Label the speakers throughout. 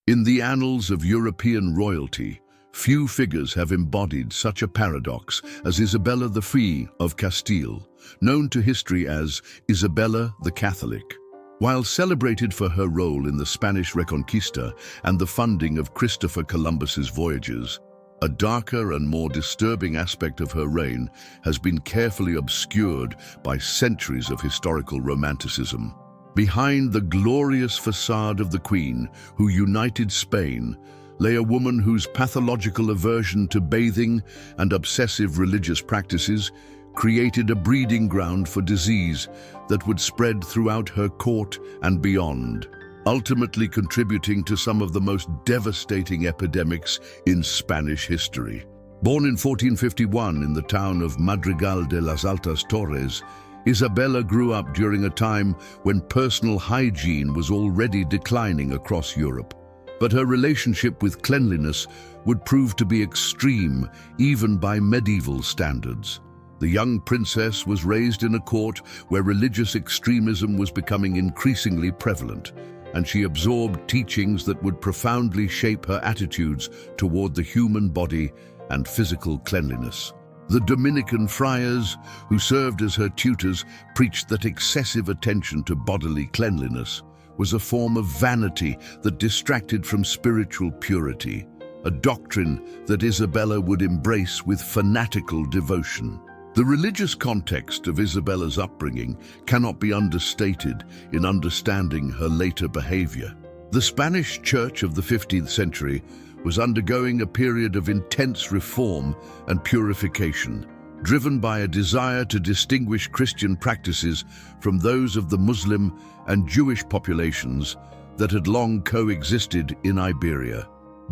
Speaker 1: In the annals of European royalty, few figures have embodied such a paradox as Isabella of Castile, known to history as Isabella the Catholic. While celebrated for her role in the Spanish Reconquista and the funding of Christopher Columbus's voyages, a darker and more disturbing aspect of her reign has been carefully obscured by centuries of historical romanticism. Behind the glorious facade of the Queen, who united Spain, lay a woman whose pathological aversion to bathing and obsessive religious practices created a breeding ground for disease that would spread throughout her court and beyond, ultimately contributing to some of the most devastating epidemics in Spanish history. Born in 1451 in the town of Madrigal de las Altas Torres, Isabella grew up during a time when personal hygiene was already declining across Europe. But her relationship with cleanliness would prove to be extreme, even by medieval standards. The young princess was raised in a court where religious extremism was becoming increasingly prevalent, and she absorbed teachings that would profoundly shape her attitudes toward the human body and physical cleanliness. The Dominican friars, who served as her tutors, preached that excessive attention to bodily cleanliness was a form of vanity that distracted from spiritual purity, a doctrine that Isabella would embrace with fanatical devotion. The religious context of Isabella's upbringing cannot be understated in understanding her later behavior. The Spanish Church of the 15th century was undergoing a period of intense reform and purification, driven by a desire to distinguish Christian practices from those of the Muslim and Jewish populations that had long coexisted in Iberia.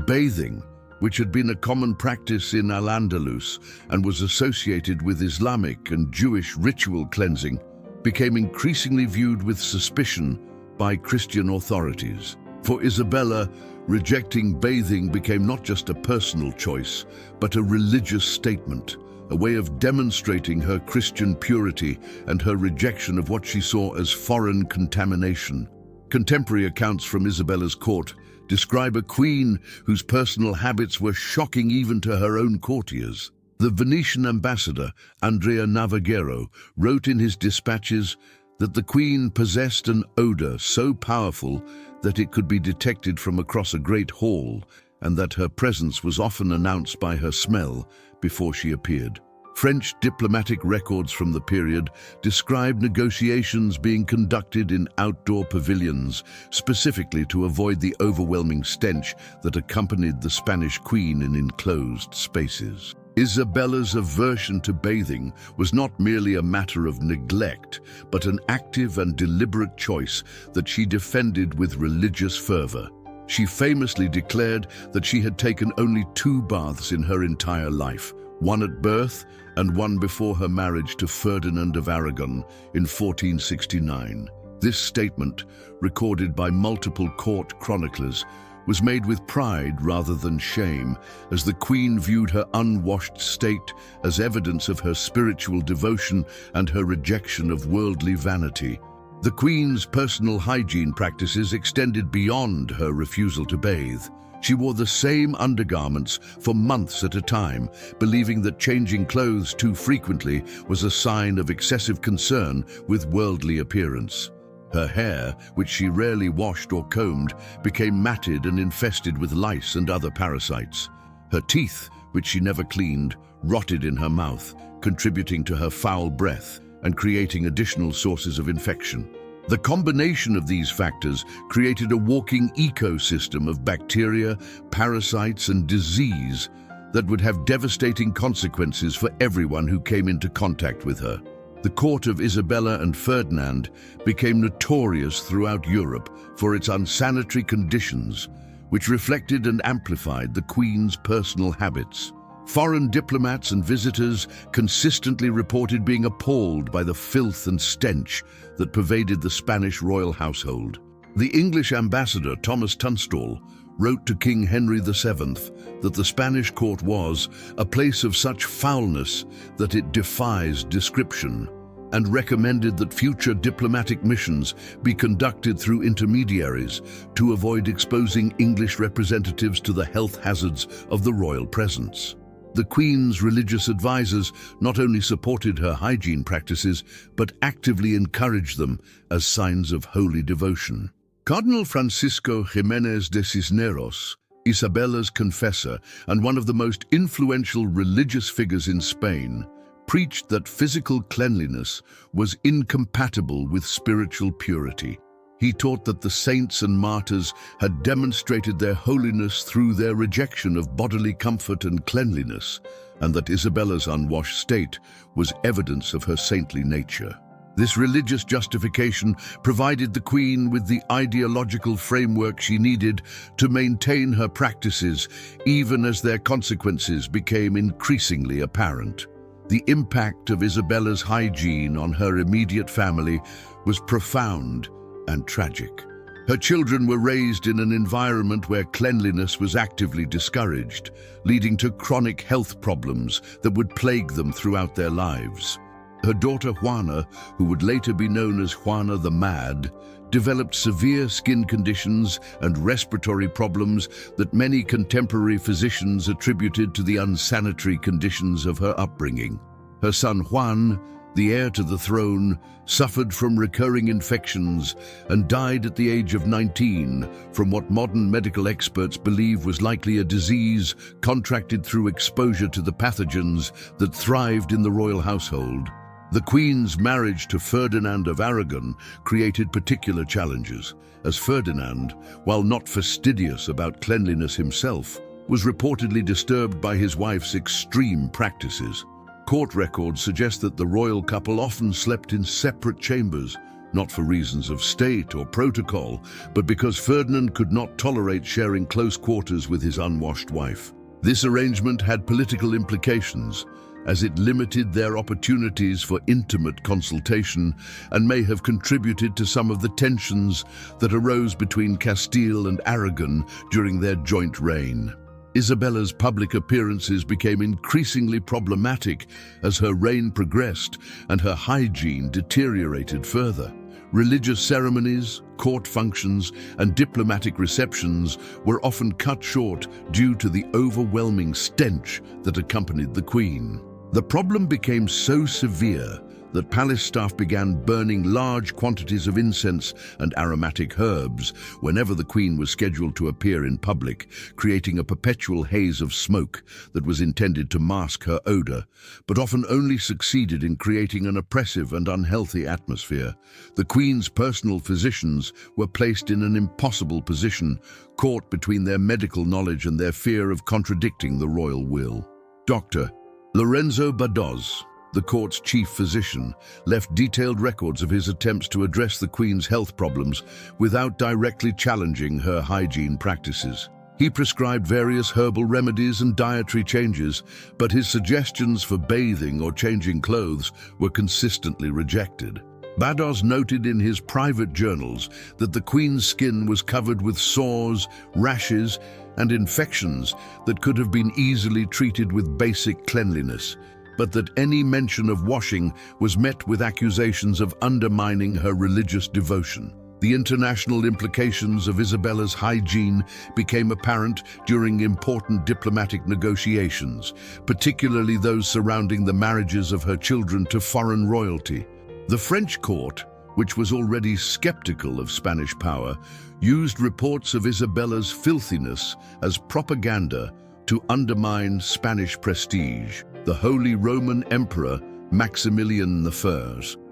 Speaker 1: Bathing, which had been a common practice in Al-Andalus and was associated with Islamic and Jewish ritual cleansing, became increasingly viewed with suspicion by Christian authorities. For Isabella, rejecting bathing became not just a personal choice, but a religious statement, a way of demonstrating her Christian purity and her rejection of what she saw as foreign contamination. Contemporary accounts from Isabella's court describe a queen whose personal habits were shocking even to her own courtiers. The Venetian ambassador, Andrea Navagero, wrote in his dispatches that the queen possessed an odor so powerful that it could be detected from across a great hall, and that her presence was often announced by her smell before she appeared. French diplomatic records from the period describe negotiations being conducted in outdoor pavilions, specifically to avoid the overwhelming stench that accompanied the Spanish queen in enclosed spaces. Isabella's aversion to bathing was not merely a matter of neglect, but an active and deliberate choice that she defended with religious fervor. She famously declared that she had taken only 2 baths in her entire life, one at birth and one before her marriage to Ferdinand of Aragon in 1469. This statement, recorded by multiple court chroniclers, was made with pride rather than shame, as the Queen viewed her unwashed state as evidence of her spiritual devotion and her rejection of worldly vanity. The Queen's personal hygiene practices extended beyond her refusal to bathe. She wore the same undergarments for months at a time, believing that changing clothes too frequently was a sign of excessive concern with worldly appearance. Her hair, which she rarely washed or combed, became matted and infested with lice and other parasites. Her teeth, which she never cleaned, rotted in her mouth, contributing to her foul breath and creating additional sources of infection. The combination of these factors created a walking ecosystem of bacteria, parasites, and disease that would have devastating consequences for everyone who came into contact with her. The court of Isabella and Ferdinand became notorious throughout Europe for its unsanitary conditions, which reflected and amplified the Queen's personal habits. Foreign diplomats and visitors consistently reported being appalled by the filth and stench that pervaded the Spanish royal household. The English ambassador, Thomas Tunstall, wrote to King Henry VII that the Spanish court was a place of such foulness that it defies description. and recommended that future diplomatic missions be conducted through intermediaries to avoid exposing English representatives to the health hazards of the royal presence. The Queen's religious advisors not only supported her hygiene practices, but actively encouraged them as signs of holy devotion. Cardinal Francisco Jiménez de Cisneros, Isabella's confessor and one of the most influential religious figures in Spain, preached that physical cleanliness was incompatible with spiritual purity. He taught that the saints and martyrs had demonstrated their holiness through their rejection of bodily comfort and cleanliness, and that Isabella's unwashed state was evidence of her saintly nature. This religious justification provided the Queen with the ideological framework she needed to maintain her practices, even as their consequences became increasingly apparent. The impact of Isabella's hygiene on her immediate family was profound and tragic. Her children were raised in an environment where cleanliness was actively discouraged, leading to chronic health problems that would plague them throughout their lives. Her daughter Juana, who would later be known as Juana the Mad, developed severe skin conditions and respiratory problems that many contemporary physicians attributed to the unsanitary conditions of her upbringing. Her son Juan, the heir to the throne, suffered from recurring infections and died at the age of 19 from what modern medical experts believe was likely a disease contracted through exposure to the pathogens that thrived in the royal household. The Queen's marriage to Ferdinand of Aragon created particular challenges, as Ferdinand, while not fastidious about cleanliness himself, was reportedly disturbed by his wife's extreme practices. Court records suggest that the royal couple often slept in separate chambers, not for reasons of state or protocol, but because Ferdinand could not tolerate sharing close quarters with his unwashed wife. This arrangement had political implications, as it limited their opportunities for intimate consultation and may have contributed to some of the tensions that arose between Castile and Aragon during their joint reign. Isabella's public appearances became increasingly problematic as her reign progressed and her hygiene deteriorated further. Religious ceremonies, court functions, and diplomatic receptions were often cut short due to the overwhelming stench that accompanied the Queen. The problem became so severe that palace staff began burning large quantities of incense and aromatic herbs whenever the Queen was scheduled to appear in public, creating a perpetual haze of smoke that was intended to mask her odor, but often only succeeded in creating an oppressive and unhealthy atmosphere. The Queen's personal physicians were placed in an impossible position, caught between their medical knowledge and their fear of contradicting the royal will. Dr. Lorenzo Badoz, the court's chief physician, left detailed records of his attempts to address the Queen's health problems without directly challenging her hygiene practices. He prescribed various herbal remedies and dietary changes, but his suggestions for bathing or changing clothes were consistently rejected. Badoz noted in his private journals that the Queen's skin was covered with sores, rashes, and infections that could have been easily treated with basic cleanliness, but that any mention of washing was met with accusations of undermining her religious devotion. The international implications of Isabella's hygiene became apparent during important diplomatic negotiations, particularly those surrounding the marriages of her children to foreign royalty. The French court, which was already skeptical of Spanish power, used reports of Isabella's filthiness as propaganda to undermine Spanish prestige. The Holy Roman Emperor Maximilian I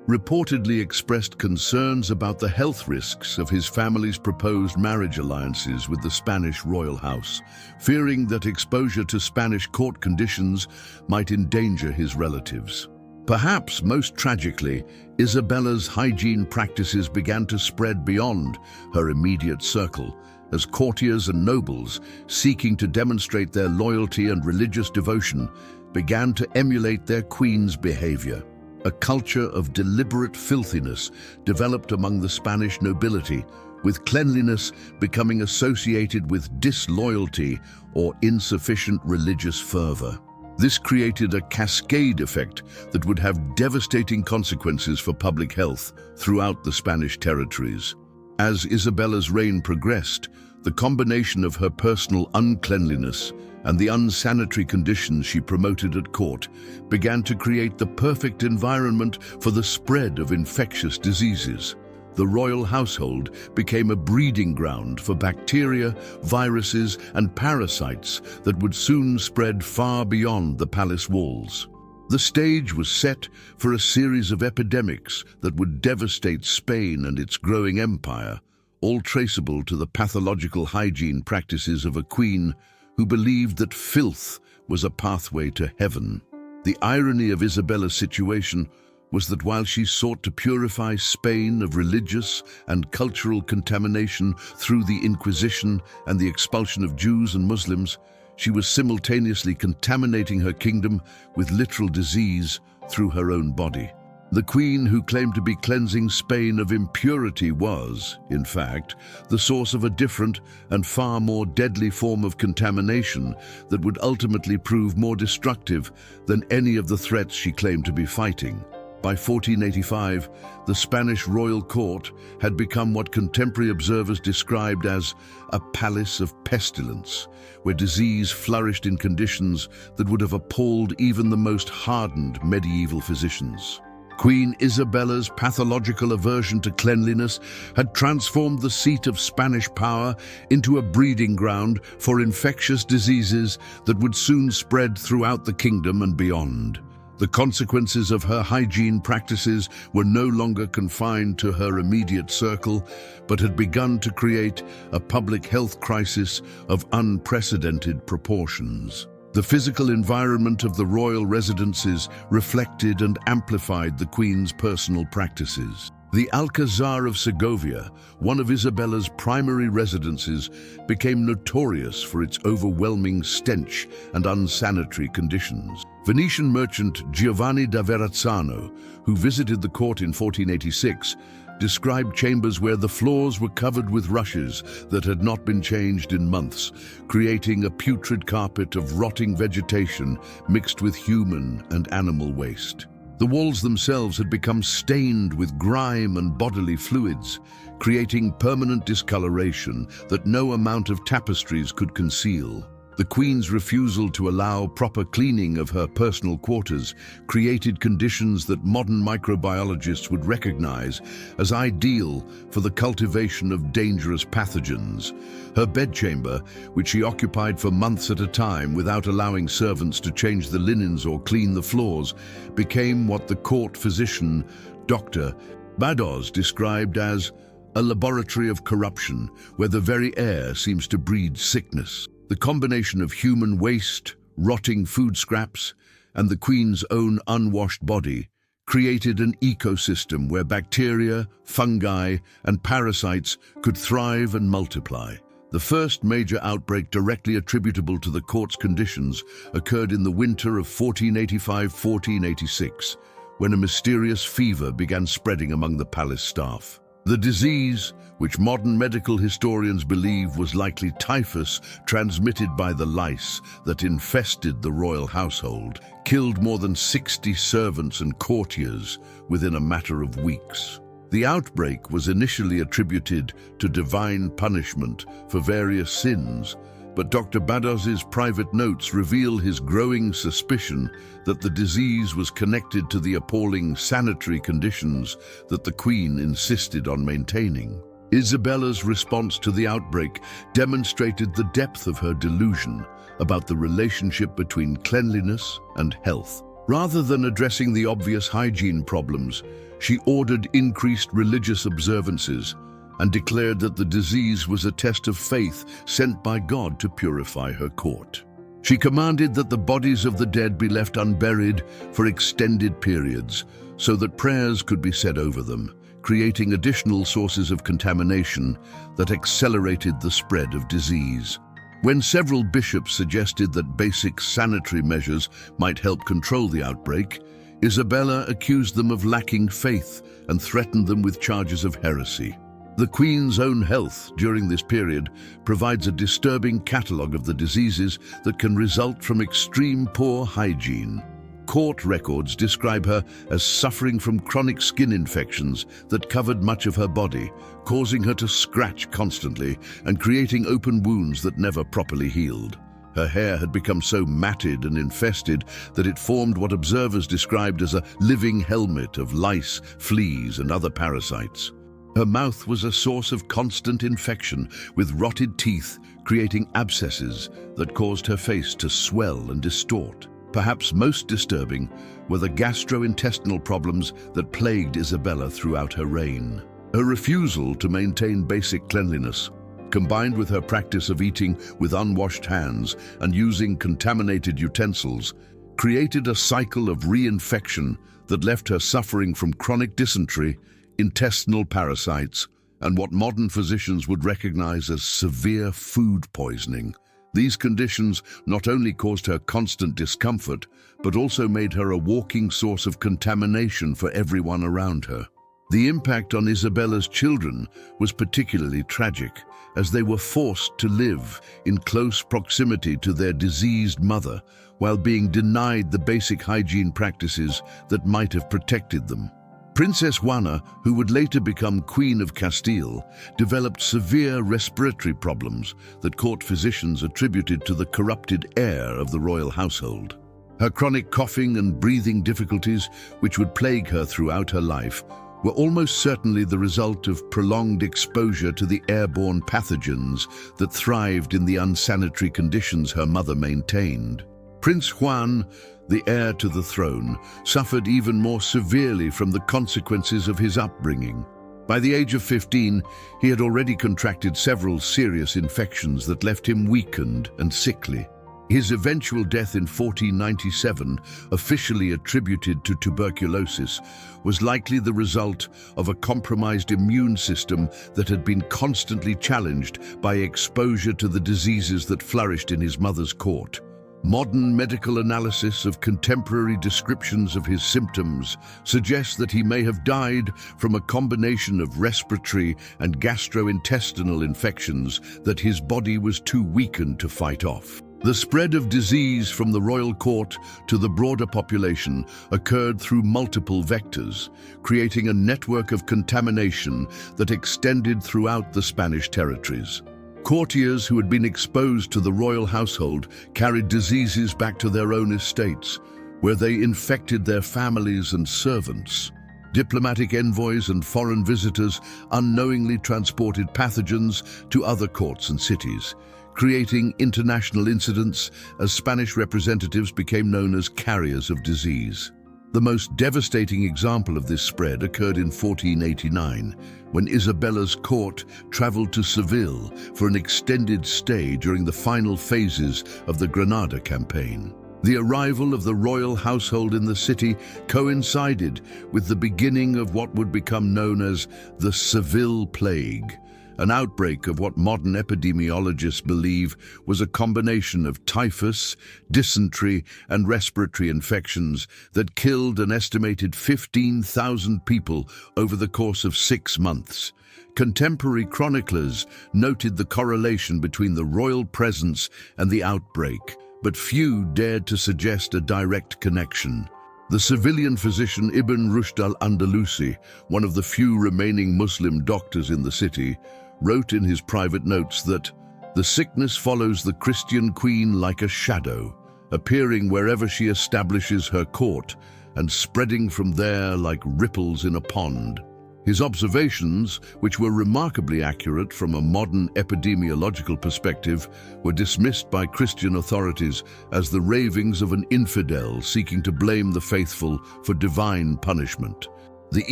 Speaker 1: reportedly expressed concerns about the health risks of his family's proposed marriage alliances with the Spanish royal house, fearing that exposure to Spanish court conditions might endanger his relatives. Perhaps most tragically, Isabella's hygiene practices began to spread beyond her immediate circle, as courtiers and nobles, seeking to demonstrate their loyalty and religious devotion, began to emulate their queen's behavior. A culture of deliberate filthiness developed among the Spanish nobility, with cleanliness becoming associated with disloyalty or insufficient religious fervor. This created a cascade effect that would have devastating consequences for public health throughout the Spanish territories. As Isabella's reign progressed, the combination of her personal uncleanliness and the unsanitary conditions she promoted at court began to create the perfect environment for the spread of infectious diseases. The royal household became a breeding ground for bacteria, viruses, and parasites that would soon spread far beyond the palace walls. The stage was set for a series of epidemics that would devastate Spain and its growing empire, all traceable to the pathological hygiene practices of a queen who believed that filth was a pathway to heaven. The irony of Isabella's situation was that while she sought to purify Spain of religious and cultural contamination through the Inquisition and the expulsion of Jews and Muslims, she was simultaneously contaminating her kingdom with literal disease through her own body. The queen who claimed to be cleansing Spain of impurity was, in fact, the source of a different and far more deadly form of contamination that would ultimately prove more destructive than any of the threats she claimed to be fighting. By 1485, the Spanish royal court had become what contemporary observers described as a palace of pestilence, where disease flourished in conditions that would have appalled even the most hardened medieval physicians. Queen Isabella's pathological aversion to cleanliness had transformed the seat of Spanish power into a breeding ground for infectious diseases that would soon spread throughout the kingdom and beyond. The consequences of her hygiene practices were no longer confined to her immediate circle, but had begun to create a public health crisis of unprecedented proportions. The physical environment of the royal residences reflected and amplified the Queen's personal practices. The Alcazar of Segovia, one of Isabella's primary residences, became notorious for its overwhelming stench and unsanitary conditions. Venetian merchant Giovanni da Verrazzano, who visited the court in 1486, described chambers where the floors were covered with rushes that had not been changed in months, creating a putrid carpet of rotting vegetation mixed with human and animal waste. The walls themselves had become stained with grime and bodily fluids, creating permanent discoloration that no amount of tapestries could conceal. The Queen's refusal to allow proper cleaning of her personal quarters created conditions that modern microbiologists would recognize as ideal for the cultivation of dangerous pathogens. Her bedchamber, which she occupied for months at a time without allowing servants to change the linens or clean the floors, became what the court physician, Dr. Badoz, described as a laboratory of corruption where the very air seems to breed sickness. The combination of human waste, rotting food scraps, and the Queen's own unwashed body created an ecosystem where bacteria, fungi, and parasites could thrive and multiply. The first major outbreak directly attributable to the court's conditions occurred in the winter of 1485-1486, when a mysterious fever began spreading among the palace staff. The disease, which modern medical historians believe was likely typhus transmitted by the lice that infested the royal household, killed more than 60 servants and courtiers within a matter of weeks. The outbreak was initially attributed to divine punishment for various sins, but Dr. Badoz's private notes reveal his growing suspicion that the disease was connected to the appalling sanitary conditions that the Queen insisted on maintaining. Isabella's response to the outbreak demonstrated the depth of her delusion about the relationship between cleanliness and health. Rather than addressing the obvious hygiene problems, she ordered increased religious observances and declared that the disease was a test of faith sent by God to purify her court. She commanded that the bodies of the dead be left unburied for extended periods so that prayers could be said over them, creating additional sources of contamination that accelerated the spread of disease. When several bishops suggested that basic sanitary measures might help control the outbreak, Isabella accused them of lacking faith and threatened them with charges of heresy. The Queen's own health during this period provides a disturbing catalogue of the diseases that can result from extreme poor hygiene. Court records describe her as suffering from chronic skin infections that covered much of her body, causing her to scratch constantly and creating open wounds that never properly healed. Her hair had become so matted and infested that it formed what observers described as a living helmet of lice, fleas, and other parasites. Her mouth was a source of constant infection, with rotted teeth creating abscesses that caused her face to swell and distort. Perhaps most disturbing were the gastrointestinal problems that plagued Isabella throughout her reign. Her refusal to maintain basic cleanliness, combined with her practice of eating with unwashed hands and using contaminated utensils, created a cycle of reinfection that left her suffering from chronic dysentery, intestinal parasites, and what modern physicians would recognize as severe food poisoning. These conditions not only caused her constant discomfort, but also made her a walking source of contamination for everyone around her. The impact on Isabella's children was particularly tragic, as they were forced to live in close proximity to their diseased mother while being denied the basic hygiene practices that might have protected them. Princess Juana, who would later become Queen of Castile, developed severe respiratory problems that court physicians attributed to the corrupted air of the royal household. Her chronic coughing and breathing difficulties, which would plague her throughout her life, were almost certainly the result of prolonged exposure to the airborne pathogens that thrived in the unsanitary conditions her mother maintained. Prince Juan, the heir to the throne, suffered even more severely from the consequences of his upbringing. By the age of 15, he had already contracted several serious infections that left him weakened and sickly. His eventual death in 1497, officially attributed to tuberculosis, was likely the result of a compromised immune system that had been constantly challenged by exposure to the diseases that flourished in his mother's court. Modern medical analysis of contemporary descriptions of his symptoms suggests that he may have died from a combination of respiratory and gastrointestinal infections that his body was too weakened to fight off. The spread of disease from the royal court to the broader population occurred through multiple vectors, creating a network of contamination that extended throughout the Spanish territories. Courtiers who had been exposed to the royal household carried diseases back to their own estates, where they infected their families and servants. Diplomatic envoys and foreign visitors unknowingly transported pathogens to other courts and cities, creating international incidents as Spanish representatives became known as carriers of disease. The most devastating example of this spread occurred in 1489, when Isabella's court traveled to Seville for an extended stay during the final phases of the Granada campaign. The arrival of the royal household in the city coincided with the beginning of what would become known as the Seville Plague, an outbreak of what modern epidemiologists believe was a combination of typhus, dysentery, and respiratory infections that killed an estimated 15,000 people over the course of 6 months. Contemporary chroniclers noted the correlation between the royal presence and the outbreak, but few dared to suggest a direct connection. The civilian physician Ibn Rushd al-Andalusi, one of the few remaining Muslim doctors in the city, wrote in his private notes that the sickness follows the Christian queen like a shadow, appearing wherever she establishes her court and spreading from there like ripples in a pond. His observations, which were remarkably accurate from a modern epidemiological perspective, were dismissed by Christian authorities as the ravings of an infidel seeking to blame the faithful for divine punishment. The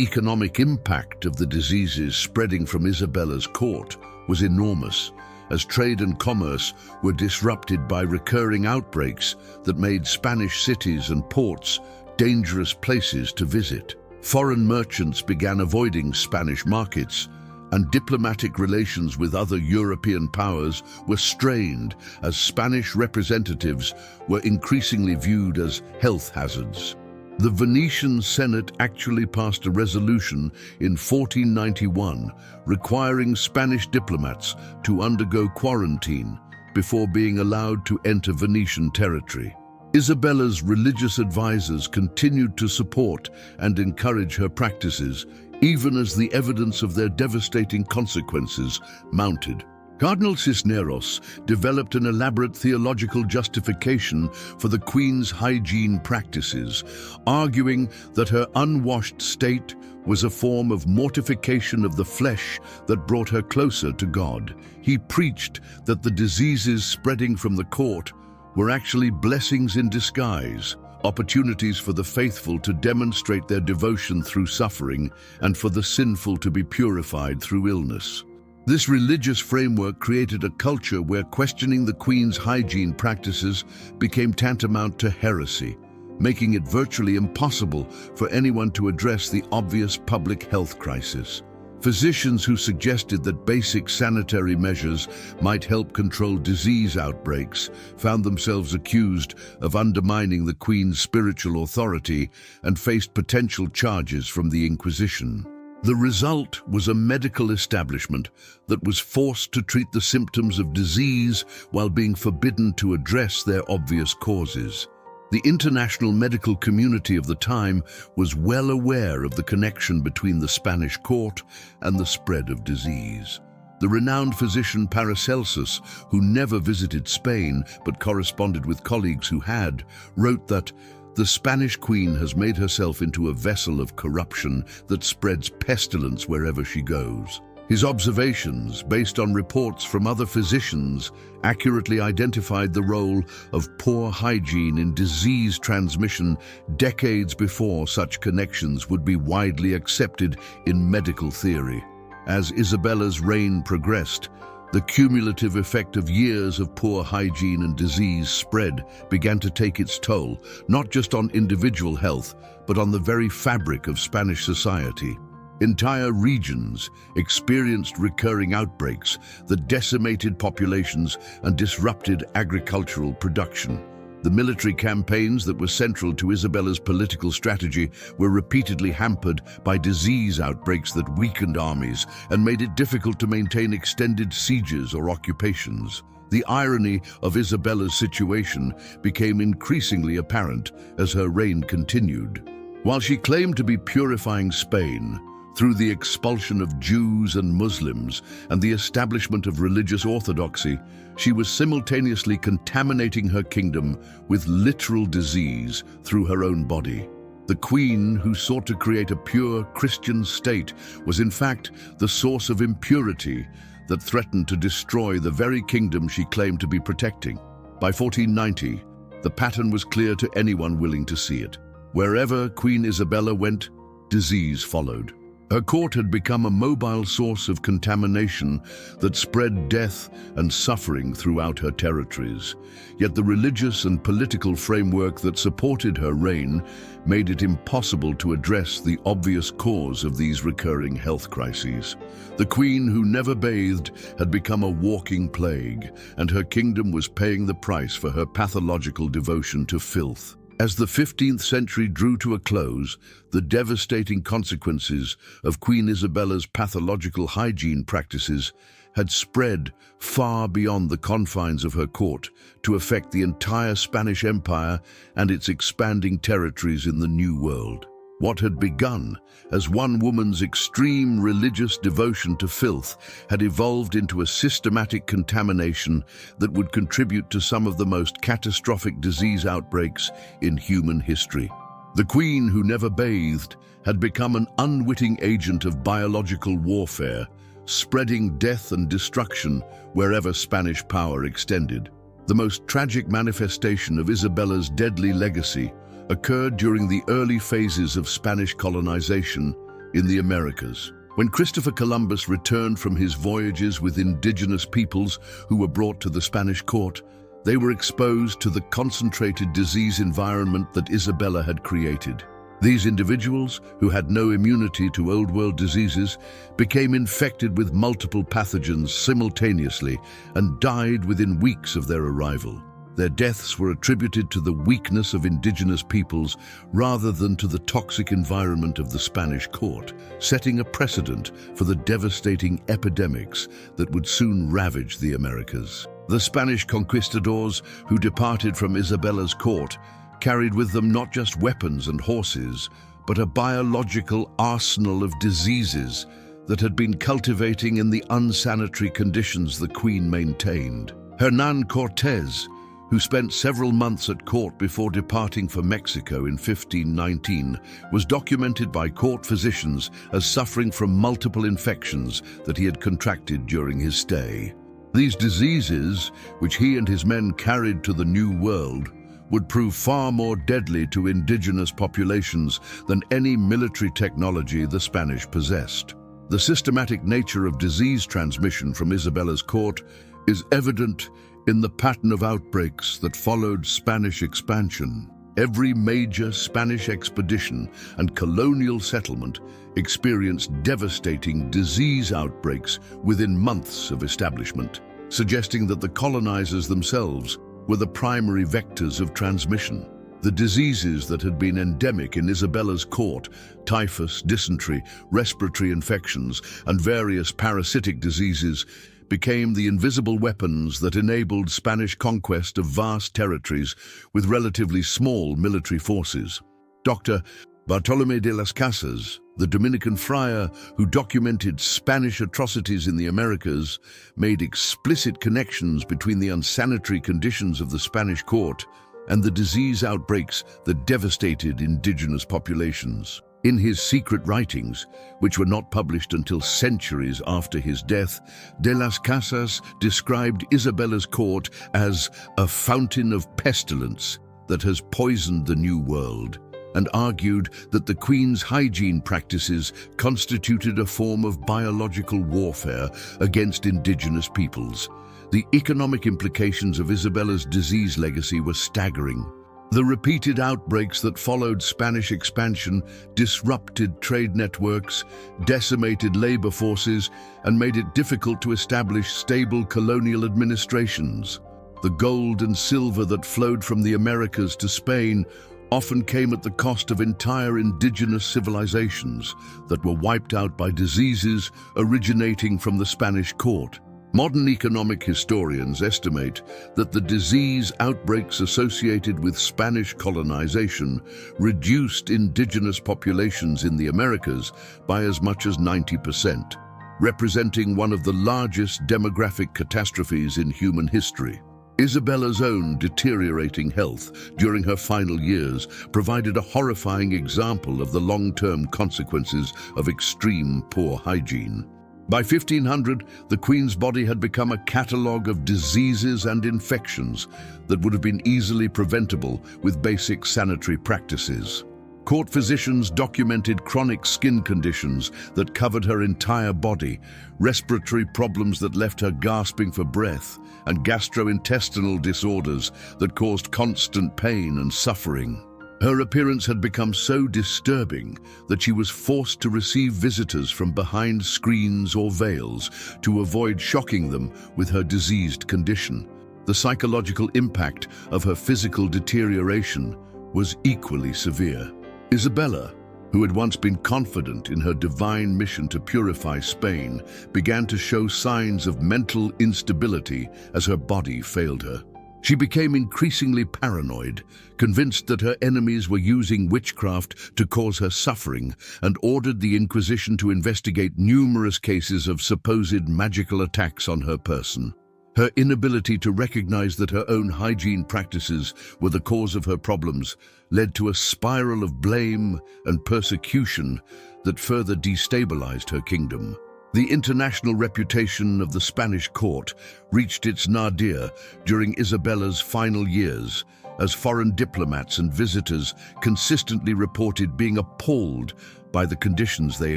Speaker 1: economic impact of the diseases spreading from Isabella's court was enormous, as trade and commerce were disrupted by recurring outbreaks that made Spanish cities and ports dangerous places to visit. Foreign merchants began avoiding Spanish markets, and diplomatic relations with other European powers were strained as Spanish representatives were increasingly viewed as health hazards. The Venetian Senate actually passed a resolution in 1491 requiring Spanish diplomats to undergo quarantine before being allowed to enter Venetian territory. Isabella's religious advisors continued to support and encourage her practices, even as the evidence of their devastating consequences mounted. Cardinal Cisneros developed an elaborate theological justification for the Queen's hygiene practices, arguing that her unwashed state was a form of mortification of the flesh that brought her closer to God. He preached that the diseases spreading from the court were actually blessings in disguise, opportunities for the faithful to demonstrate their devotion through suffering and for the sinful to be purified through illness. This religious framework created a culture where questioning the Queen's hygiene practices became tantamount to heresy, making it virtually impossible for anyone to address the obvious public health crisis. Physicians who suggested that basic sanitary measures might help control disease outbreaks found themselves accused of undermining the Queen's spiritual authority and faced potential charges from the Inquisition. The result was a medical establishment that was forced to treat the symptoms of disease while being forbidden to address their obvious causes. The international medical community of the time was well aware of the connection between the Spanish court and the spread of disease. The renowned physician Paracelsus, who never visited Spain but corresponded with colleagues who had, wrote that the Spanish Queen has made herself into a vessel of corruption that spreads pestilence wherever she goes. His observations, based on reports from other physicians, accurately identified the role of poor hygiene in disease transmission decades before such connections would be widely accepted in medical theory. As Isabella's reign progressed, the cumulative effect of years of poor hygiene and disease spread began to take its toll, not just on individual health, but on the very fabric of Spanish society. Entire regions experienced recurring outbreaks that decimated populations and disrupted agricultural production. The military campaigns that were central to Isabella's political strategy were repeatedly hampered by disease outbreaks that weakened armies and made it difficult to maintain extended sieges or occupations. The irony of Isabella's situation became increasingly apparent as her reign continued. While she claimed to be purifying Spain through the expulsion of Jews and Muslims and the establishment of religious orthodoxy, she was simultaneously contaminating her kingdom with literal disease through her own body. The Queen, who sought to create a pure Christian state, was in fact the source of impurity that threatened to destroy the very kingdom she claimed to be protecting. By 1490, the pattern was clear to anyone willing to see it. Wherever Queen Isabella went, disease followed. Her court had become a mobile source of contamination that spread death and suffering throughout her territories. Yet the religious and political framework that supported her reign made it impossible to address the obvious cause of these recurring health crises. The Queen, who never bathed, had become a walking plague, and her kingdom was paying the price for her pathological devotion to filth. As the 15th century drew to a close, the devastating consequences of Queen Isabella's pathological hygiene practices had spread far beyond the confines of her court to affect the entire Spanish Empire and its expanding territories in the New World. What had begun as one woman's extreme religious devotion to filth had evolved into a systematic contamination that would contribute to some of the most catastrophic disease outbreaks in human history. The Queen, who never bathed, had become an unwitting agent of biological warfare, spreading death and destruction wherever Spanish power extended. The most tragic manifestation of Isabella's deadly legacy occurred during the early phases of Spanish colonization in the Americas. When Christopher Columbus returned from his voyages with indigenous peoples who were brought to the Spanish court, they were exposed to the concentrated disease environment that Isabella had created. These individuals, who had no immunity to Old World diseases, became infected with multiple pathogens simultaneously and died within weeks of their arrival. Their deaths were attributed to the weakness of indigenous peoples rather than to the toxic environment of the Spanish court, setting a precedent for the devastating epidemics that would soon ravage the Americas. The Spanish conquistadors who departed from Isabella's court carried with them not just weapons and horses, but a biological arsenal of diseases that had been cultivating in the unsanitary conditions the Queen maintained. Hernán Cortés, who spent several months at court before departing for Mexico in 1519, was documented by court physicians as suffering from multiple infections that he had contracted during his stay. These diseases, which he and his men carried to the New World, would prove far more deadly to indigenous populations than any military technology the Spanish possessed. The systematic nature of disease transmission from Isabella's court is evident in the pattern of outbreaks that followed Spanish expansion. Every major Spanish expedition and colonial settlement experienced devastating disease outbreaks within months of establishment, suggesting that the colonizers themselves were the primary vectors of transmission. The diseases that had been endemic in Isabella's court, typhus, dysentery, respiratory infections, and various parasitic diseases, became the invisible weapons that enabled Spanish conquest of vast territories with relatively small military forces. Dr. Bartolomé de las Casas, the Dominican friar who documented Spanish atrocities in the Americas, made explicit connections between the unsanitary conditions of the Spanish court and the disease outbreaks that devastated indigenous populations. In his secret writings, which were not published until centuries after his death, de las Casas described Isabella's court as a fountain of pestilence that has poisoned the New World, and argued that the Queen's hygiene practices constituted a form of biological warfare against indigenous peoples. The economic implications of Isabella's disease legacy were staggering. The repeated outbreaks that followed Spanish expansion disrupted trade networks, decimated labor forces, and made it difficult to establish stable colonial administrations. The gold and silver that flowed from the Americas to Spain often came at the cost of entire indigenous civilizations that were wiped out by diseases originating from the Spanish court. Modern economic historians estimate that the disease outbreaks associated with Spanish colonization reduced indigenous populations in the Americas by as much as 90%, representing one of the largest demographic catastrophes in human history. Isabella's own deteriorating health during her final years provided a horrifying example of the long-term consequences of extreme poor hygiene. By 1500, the Queen's body had become a catalogue of diseases and infections that would have been easily preventable with basic sanitary practices. Court physicians documented chronic skin conditions that covered her entire body, respiratory problems that left her gasping for breath, and gastrointestinal disorders that caused constant pain and suffering. Her appearance had become so disturbing that she was forced to receive visitors from behind screens or veils to avoid shocking them with her diseased condition. The psychological impact of her physical deterioration was equally severe. Isabella, who had once been confident in her divine mission to purify Spain, began to show signs of mental instability as her body failed her. She became increasingly paranoid, convinced that her enemies were using witchcraft to cause her suffering, and ordered the Inquisition to investigate numerous cases of supposed magical attacks on her person. Her inability to recognize that her own hygiene practices were the cause of her problems led to a spiral of blame and persecution that further destabilized her kingdom. The international reputation of the Spanish court reached its nadir during Isabella's final years, as foreign diplomats and visitors consistently reported being appalled by the conditions they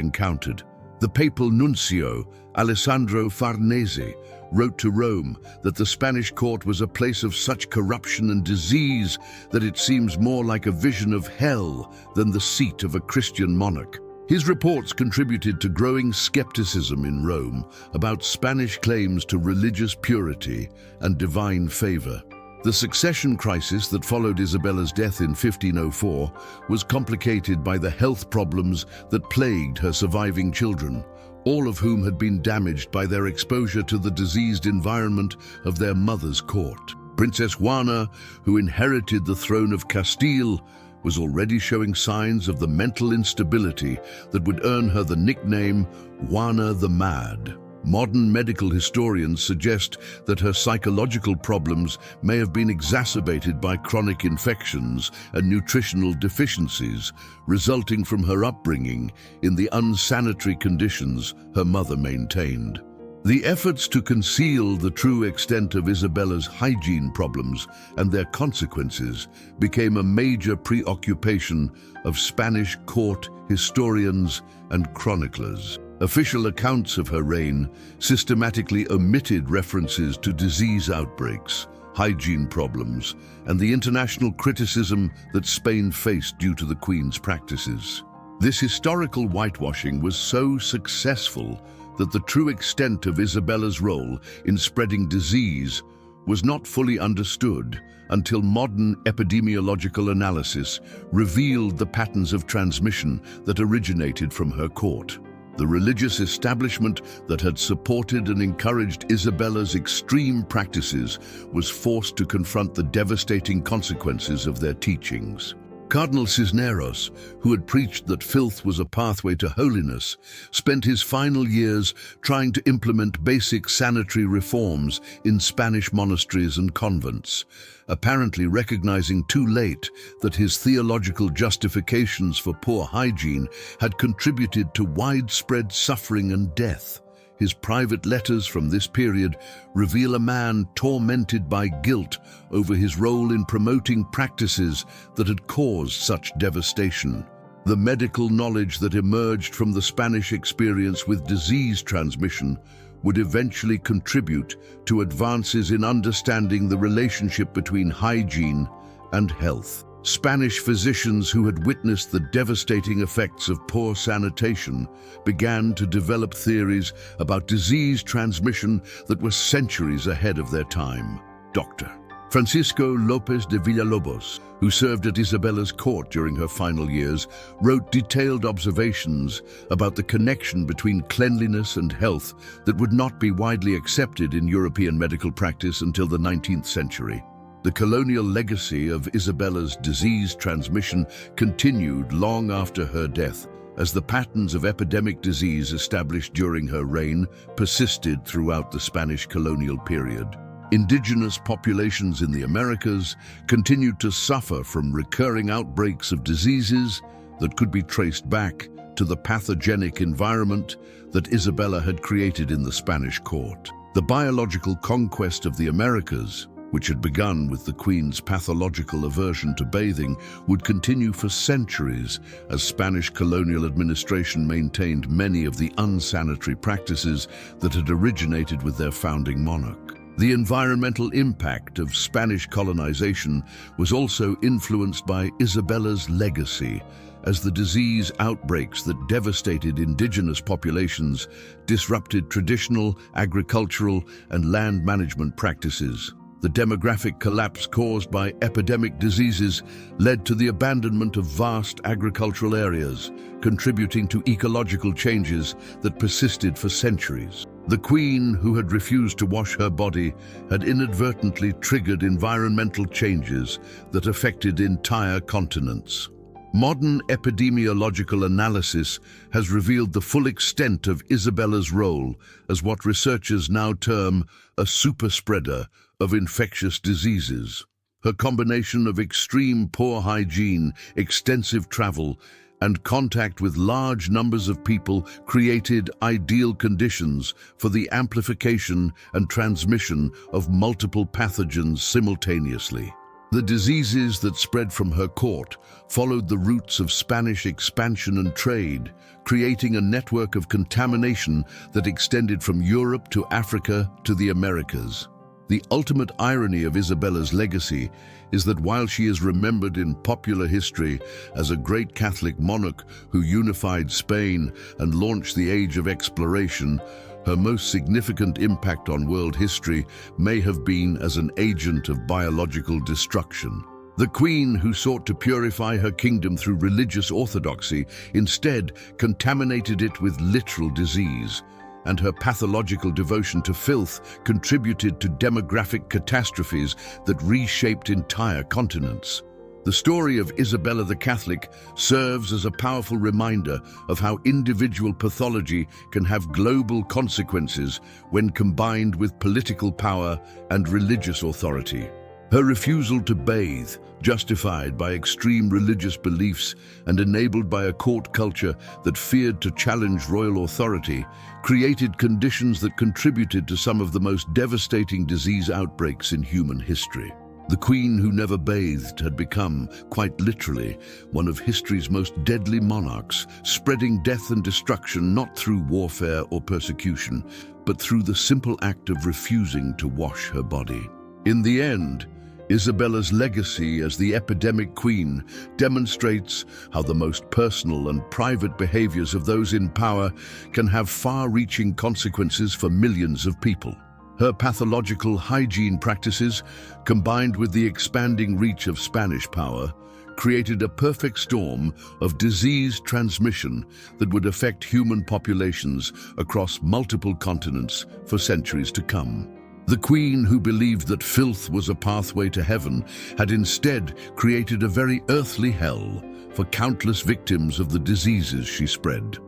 Speaker 1: encountered. The papal nuncio, Alessandro Farnese, wrote to Rome that the Spanish court was a place of such corruption and disease that it seems more like a vision of hell than the seat of a Christian monarch. His reports contributed to growing skepticism in Rome about Spanish claims to religious purity and divine favor. The The succession crisis that followed Isabella's death in 1504 was complicated by the health problems that plagued her surviving children, all of whom had been damaged by their exposure to the diseased environment of their mother's court. Princess Juana, who inherited the throne of Castile, was already showing signs of the mental instability that would earn her the nickname Juana the Mad. Modern medical historians suggest that her psychological problems may have been exacerbated by chronic infections and nutritional deficiencies resulting from her upbringing in the unsanitary conditions her mother maintained. The efforts to conceal the true extent of Isabella's hygiene problems and their consequences became a major preoccupation of Spanish court historians and chroniclers. Official accounts of her reign systematically omitted references to disease outbreaks, hygiene problems, and the international criticism that Spain faced due to the Queen's practices. This historical whitewashing was so successful that the true extent of Isabella's role in spreading disease was not fully understood until modern epidemiological analysis revealed the patterns of transmission that originated from her court. The religious establishment that had supported and encouraged Isabella's extreme practices was forced to confront the devastating consequences of their teachings. Cardinal Cisneros, who had preached that filth was a pathway to holiness, spent his final years trying to implement basic sanitary reforms in Spanish monasteries and convents, apparently recognizing too late that his theological justifications for poor hygiene had contributed to widespread suffering and death. His private letters from this period reveal a man tormented by guilt over his role in promoting practices that had caused such devastation. The medical knowledge that emerged from the Spanish experience with disease transmission would eventually contribute to advances in understanding the relationship between hygiene and health. Spanish physicians who had witnessed the devastating effects of poor sanitation began to develop theories about disease transmission that were centuries ahead of their time. Dr. Francisco López de Villalobos, who served at Isabella's court during her final years, wrote detailed observations about the connection between cleanliness and health that would not be widely accepted in European medical practice until the 19th century. The colonial legacy of Isabella's disease transmission continued long after her death, as the patterns of epidemic disease established during her reign persisted throughout the Spanish colonial period. Indigenous populations in the Americas continued to suffer from recurring outbreaks of diseases that could be traced back to the pathogenic environment that Isabella had created in the Spanish court. The biological conquest of the Americas, which had begun with the Queen's pathological aversion to bathing, would continue for centuries as Spanish colonial administration maintained many of the unsanitary practices that had originated with their founding monarch. The environmental impact of Spanish colonization was also influenced by Isabella's legacy, as the disease outbreaks that devastated indigenous populations disrupted traditional agricultural and land management practices. The demographic collapse caused by epidemic diseases led to the abandonment of vast agricultural areas, contributing to ecological changes that persisted for centuries. The Queen, who had refused to wash her body, had inadvertently triggered environmental changes that affected entire continents. Modern epidemiological analysis has revealed the full extent of Isabella's role as what researchers now term a superspreader of infectious diseases. Her combination of extreme poor hygiene, extensive travel, and contact with large numbers of people created ideal conditions for the amplification and transmission of multiple pathogens simultaneously. The diseases that spread from her court followed the routes of Spanish expansion and trade, creating a network of contamination that extended from Europe to Africa to the Americas. The ultimate irony of Isabella's legacy is that while she is remembered in popular history as a great Catholic monarch who unified Spain and launched the age of exploration, Her most significant impact on world history may have been as an agent of biological destruction. The queen, who sought to purify her kingdom through religious orthodoxy, instead contaminated it with literal disease, and her pathological devotion to filth contributed to demographic catastrophes that reshaped entire continents. The story of Isabella the Catholic serves as a powerful reminder of how individual pathology can have global consequences when combined with political power and religious authority. Her refusal to bathe, justified by extreme religious beliefs and enabled by a court culture that feared to challenge royal authority, created conditions that contributed to some of the most devastating disease outbreaks in human history. The queen who never bathed had become, quite literally, one of history's most deadly monarchs, spreading death and destruction not through warfare or persecution, but through the simple act of refusing to wash her body. In the end, Isabella's legacy as the epidemic queen demonstrates how the most personal and private behaviors of those in power can have far-reaching consequences for millions of people. Her pathological hygiene practices, combined with the expanding reach of Spanish power, created a perfect storm of disease transmission that would affect human populations across multiple continents for centuries to come. The queen, who believed that filth was a pathway to heaven, had instead created a very earthly hell for countless victims of the diseases she spread.